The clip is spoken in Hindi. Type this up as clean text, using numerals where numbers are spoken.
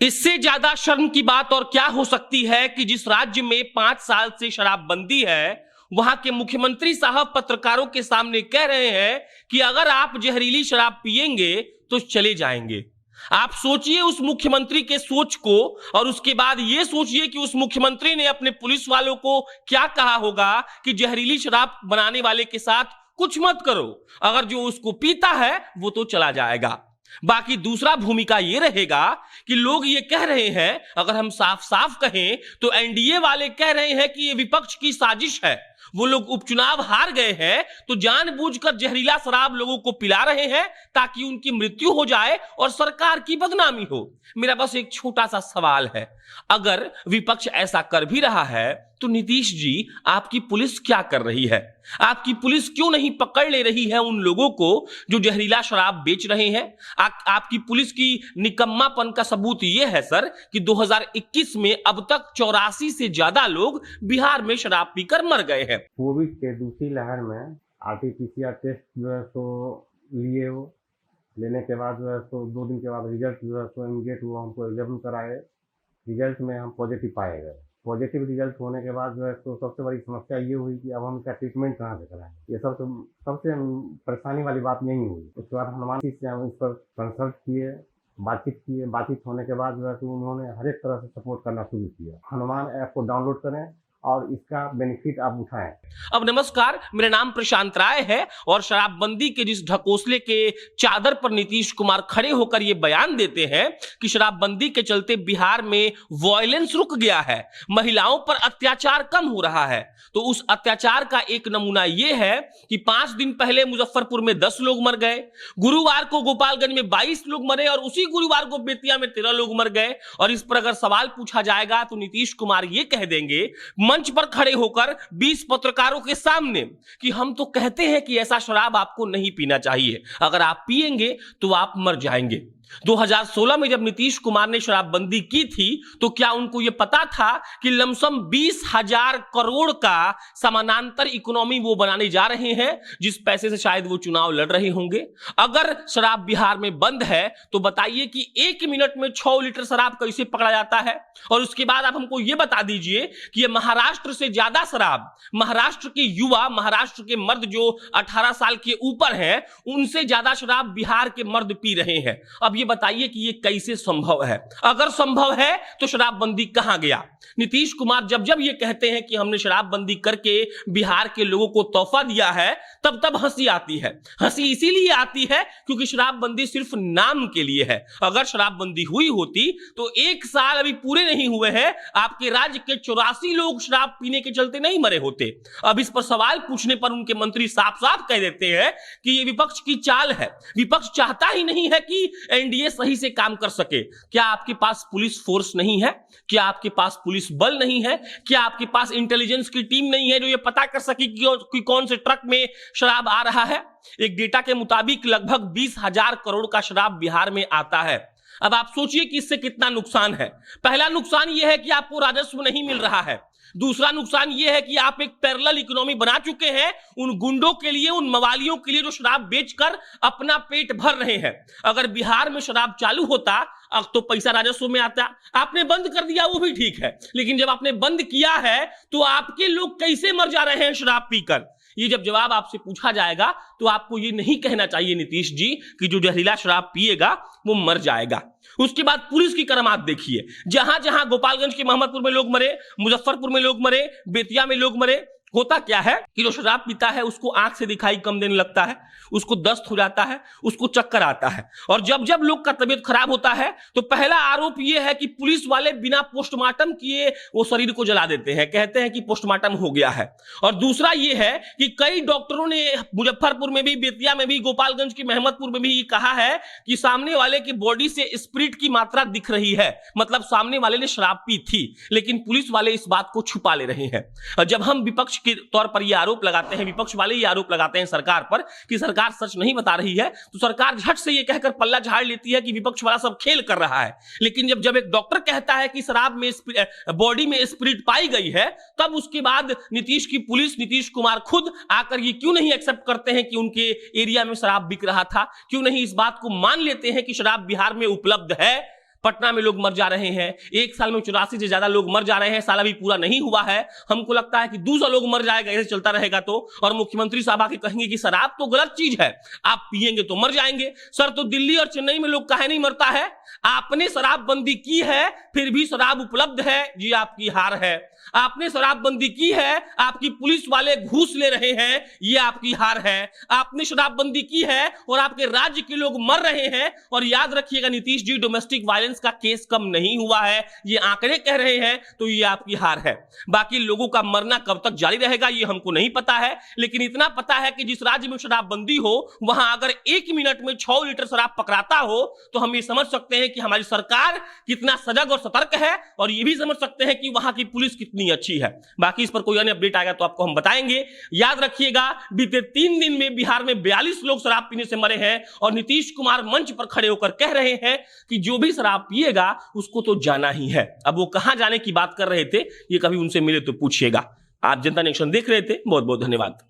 इससे ज्यादा शर्म की बात और क्या हो सकती है कि जिस राज्य में 5 साल से शराबबंदी है, वहां के मुख्यमंत्री साहब पत्रकारों के सामने कह रहे हैं कि अगर आप जहरीली शराब पिएंगे तो चले जाएंगे। आप सोचिए उस मुख्यमंत्री के सोच को, और उसके बाद यह सोचिए कि उस मुख्यमंत्री ने अपने पुलिस वालों को क्या कहा होगा कि जहरीली शराब बनाने वाले के साथ कुछ मत करो, अगर जो उसको पीता है वो तो चला जाएगा। बाकी दूसरा भूमिका यह रहेगा कि लोग ये कह रहे हैं, अगर हम साफ साफ कहें तो एनडीए वाले कह रहे हैं कि ये विपक्ष की साजिश है। वो लोग उपचुनाव हार गए हैं तो जानबूझकर जहरीला शराब लोगों को पिला रहे हैं ताकि उनकी मृत्यु हो जाए और सरकार की बदनामी हो। मेरा बस एक छोटा सा सवाल है, अगर विपक्ष ऐसा कर भी रहा है तो नीतीश जी, आपकी पुलिस क्या कर रही है? आपकी पुलिस क्यों नहीं पकड़ ले रही है उन लोगों को जो जहरीला शराब बेच रहे हैं? आपकी पुलिस की निकम्मापन का सबूत यह है सर कि 2021 में अब तक 84 से ज्यादा लोग बिहार में शराब पीकर मर गए हैं। कोविड के दूसरी लहर में आरटीपीसीआर टेस्ट जो है तो लिए हो, लेने के बाद जो है तो 2 दिन के बाद रिजल्ट जो है तो इमीडिएट वो हमको एग्जामिन कराए। रिजल्ट में हम पॉजिटिव पाए गए। पॉजिटिव रिजल्ट होने के बाद जो है तो सबसे बड़ी समस्या ये हुई कि अब हम इसका ट्रीटमेंट कहाँ से कराएं। ये सबसे परेशानी वाली बात यही हुई। उसके बाद हनुमान जी से हम इस पर कंसल्ट किए, बातचीत होने के बाद जो है तो उन्होंने हर एक तरह से सपोर्ट करना शुरू किया। हनुमान ऐप को डाउनलोड करें और इसका बेनिफिट आप उठाएं। अब नमस्कार, मेरा नाम प्रशांत राय है और शराबबंदी के जिस ढकोसले के चादर पर नीतीश कुमार खड़े होकर यह बयान देते हैं कि शराबबंदी के चलते बिहार में वायलेंस रुक गया है, महिलाओं पर अत्याचार कम हो रहा है, तो उस अत्याचार का एक नमूना यह है कि 5 दिन पहले मुजफ्फरपुर में 10 लोग मर गए, गुरुवार को गोपालगंज में 22 लोग मरे और उसी गुरुवार को बेतिया में 13 लोग मर गए। और इस पर अगर सवाल पूछा जाएगा तो नीतीश कुमार यह कह देंगे मंच पर खड़े होकर 20 पत्रकारों के सामने कि हम तो कहते हैं कि ऐसा शराब आपको नहीं पीना चाहिए, अगर आप पिएंगे तो आप मर जाएंगे। 2016 में जब नीतीश कुमार ने शराबबंदी की थी तो क्या उनको यह पता था कि लमसम 20,000 करोड़ का समानांतर इकोनॉमी वो बनाने जा रहे हैं, जिस पैसे से शायद वो चुनाव लड़ रहे होंगे? अगर शराब बिहार में बंद है तो बताइए कि 1 मिनट में 6 लीटर शराब कैसे पकड़ा जाता है? और उसके बाद आप हमको यह बता दीजिए कि यह महाराष्ट्र से ज्यादा शराब महाराष्ट्र के युवा, महाराष्ट्र के मर्द जो 18 साल के ऊपर हैं, उनसे ज्यादा शराब बिहार के मर्द पी रहे हैं। अब ये बताइए कि ये कैसे संभव है? अगर संभव है तो शराबबंदी कहां गया? नीतीश कुमार जब जब ये कहते हैं कि हमने शराबबंदी करके बिहार के लोगों को तोहफा दिया है, तब तब हंसी आती है। हंसी इसीलिए आती है क्योंकि शराबबंदी सिर्फ नाम के लिए है। अगर शराबबंदी हुई होती तो 1 साल अभी पूरे नहीं हुए हैं, आपके राज्य के 84 लोग शराब पीने के चलते नहीं मरे होते। अब इस पर सवाल पूछने पर उनके मंत्री साफ साफ कह देते हैं कि यह विपक्ष की चाल है, विपक्ष चाहता ही नहीं है कि एनडीए सही से काम कर सके। क्या आपके पास पुलिस फोर्स नहीं है? क्या आपके पास पुलिस बल नहीं है? क्या आपके पास इंटेलिजेंस की टीम नहीं है जो ये पता कर सके कि कौन से ट्रक में शराब आ रहा है? एक डेटा के मुताबिक लगभग 20,000 करोड़ का शराब बिहार में आता है। अब आप सोचिए कि इससे कितना नुकसान है। पहला नुकसान यह है कि आपको राजस्व नहीं मिल रहा है। दूसरा नुकसान यह है कि आप एक पैरेलल इकोनॉमी बना चुके हैं उन गुंडों के लिए, उन मवालियों के लिए जो शराब बेचकर अपना पेट भर रहे हैं। अगर बिहार में शराब चालू होता अब तो पैसा राजस्व में आता। आपने बंद कर दिया वो भी ठीक है, लेकिन जब आपने बंद किया है तो आपके लोग कैसे मर जा रहे हैं शराब पीकर? ये जब जवाब आपसे पूछा जाएगा तो आपको ये नहीं कहना चाहिए नीतीश जी कि जो जहरीला शराब पिएगा वो मर जाएगा। उसके बाद पुलिस की करामात देखिए, जहां जहां गोपालगंज के मोहम्मदपुर में लोग मरे, मुजफ्फरपुर में लोग मरे, बेतिया में लोग मरे, होता क्या है कि जो शराब पीता है उसको आंख से दिखाई कम देने लगता है, उसको दस्त हो जाता है, उसको चक्कर आता है। और जब जब लोग का तबीयत खराब होता है तो पहला आरोप यह है कि पुलिस वाले बिना पोस्टमार्टम किए वो शरीर को जला देते हैं, कहते हैं कि पोस्टमार्टम हो गया है। और दूसरा यह है कि कई डॉक्टरों ने मुजफ्फरपुर में भी, बेतिया में भी, गोपालगंज के महमदपुर में भी कहा है कि सामने वाले की बॉडी से स्पिरिट की मात्रा दिख रही है, मतलब सामने वाले ने शराब पी थी, लेकिन पुलिस वाले इस बात को छुपा ले रहे हैं। जब हम विपक्ष के तौर पर यह आरोप लगाते हैं, विपक्ष वाले ये आरोप लगाते हैं सरकार पर कि सरकार सच नहीं बता रही है, तो सरकार झट से ये कहकर पल्ला झाड़ लेती है कि विपक्ष वाला सब खेल कर रहा है। लेकिन जब जब एक डॉक्टर कहता है कि शराब में बॉडी में स्पिरिट पाई गई है, तब उसके बाद नीतीश की पुलिस, नीतीश कुमार खुद आकर ये क्यों नहीं एक्सेप्ट करते हैं कि उनके एरिया में शराब बिक रहा था? क्यों नहीं इस बात को मान लेते हैं कि शराब बिहार में उपलब्ध है? पटना में लोग मर जा रहे हैं, एक साल में 84 से ज्यादा लोग मर जा रहे हैं, साल अभी पूरा नहीं हुआ है। हमको लगता है कि 200 लोग मर जाएगा ऐसे चलता रहेगा तो। और मुख्यमंत्री साहब आके कहेंगे कि शराब तो गलत चीज है, आप पिएंगे तो मर जाएंगे। सर, तो दिल्ली और चेन्नई में लोग काहे नहीं मरता है? आपने शराबबंदी की है, फिर भी शराब उपलब्ध है, जी आपकी हार है। आपने शराबबंदी की है, आपकी पुलिस वाले घूस ले रहे हैं, ये आपकी हार है। आपने शराबबंदी की है और आपके राज्य के लोग मर रहे हैं। और याद रखिएगा नीतीश जी, डोमेस्टिक वायलेंस का केस कम नहीं हुआ है, ये आंकड़े कह रहे हैं, तो ये आपकी हार है। बाकी लोगों का मरना कब तक जारी रहेगा ये हमको नहीं पता है, लेकिन इतना पता है कि जिस राज्य में शराबबंदी हो वहां अगर 1 मिनट में 6 लीटर शराब पकड़ाता हो तो हम ये समझ सकते हैं कि हमारी सरकार कितना सजग और सतर्क है, और ये भी समझ सकते हैं कि वहां की पुलिस कितनी अच्छी है। बाकी इस पर कोई अन्य अपडेट आएगा तो आपको हम बताएंगे। याद रखिएगा, बीते 3 दिन में बिहार में 42 लोग शराब पीने से मरे हैं, और नीतीश कुमार मंच पर खड़े होकर कह रहे हैं कि जो भी शराब पिएगा उसको तो जाना ही है। अब वो कहां जाने की बात कर रहे थे, ये कभी उनसे मिले तो पूछिएगा। आप जनता नेशन देख रहे थे, बहुत बहुत धन्यवाद।